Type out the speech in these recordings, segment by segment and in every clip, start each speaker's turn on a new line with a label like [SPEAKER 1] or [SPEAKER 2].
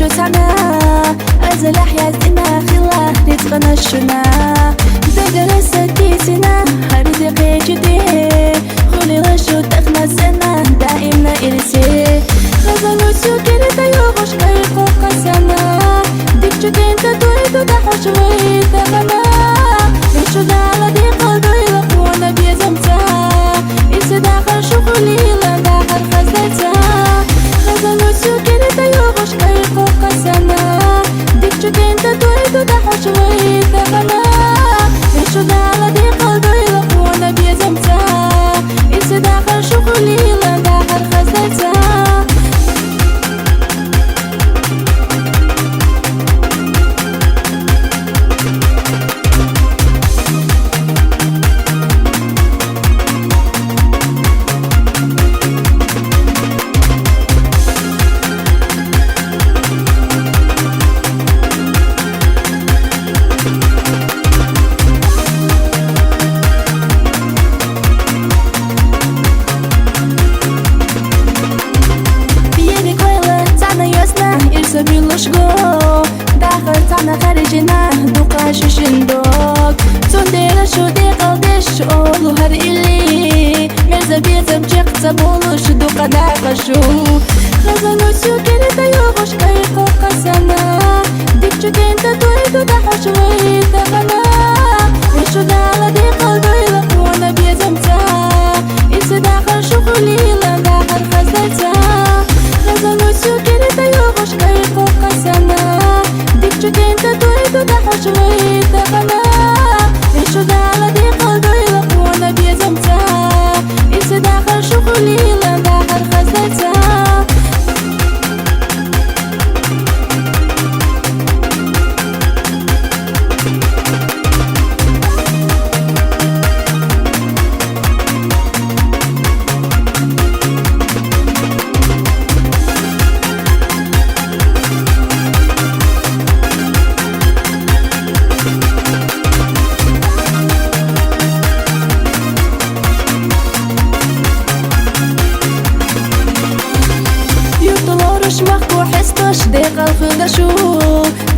[SPEAKER 1] تسعنا أزل أحيا زنا خلا رزقنا الشنا دقر السكيسنا هرد قيجدي خلي غشو تخنا سنة دائمنا إرسي غزلو سكر تيوغش كيقو قسنا ديك جدين تدويدو دحوش ويثغنا يشو دالا دي قلبو يلقونا بيزمتا إسي داخل شغلي لا داخل خزلتا غزلو سكر تيوغش كيقو قسنا ديك جدين تدويدو دحوش ويثغنا يشو دالا دي قلبو يلقونا بيزمتا إسي داخل شغلي لا داخل خزلتا داخل تاعنا خارجنا دوقا شندوق تندير شو دي قلدش اولو هر إلي ميزا بيزا بجيق تبولو شو دوقا داخل شو غزلو سوكري تيوغش كيقو قسنا ديك جوكين تدويدو داحوش ويثغنا يشو دالا دي قلبو يلقونا بيزمتا إسي داخل شغلي لا داخل خزلتا غزلو سوكري تيوغش كيقو قسنا ديك جوكين تدويدو داحوش ويثغنا يشو دالا دي قلبو يلقونا بيزمتا إسي داخل شغلي لا داخل خزلتا حستش دقيقة خدشو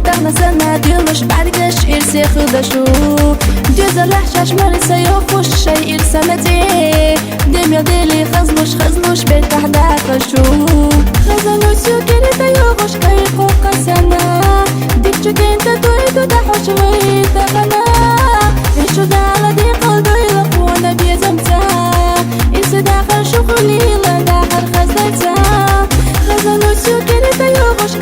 [SPEAKER 1] تغنى سنة ديلوش بعرقش إرسي خدشو جوز الحشاش مرسى يوفوش شي إرسانتي ديم يديلي خزلوش بيت تحدا خشو خزلو سوكري تيوغش كيقو قسنا ديك جوكين تدويدو دحوش ويثغنا يشو دالا دي قلبو يلقونا بيزمتا إسي داخل شغلي لا داخل خزلتا غزلو سوكري تيوغش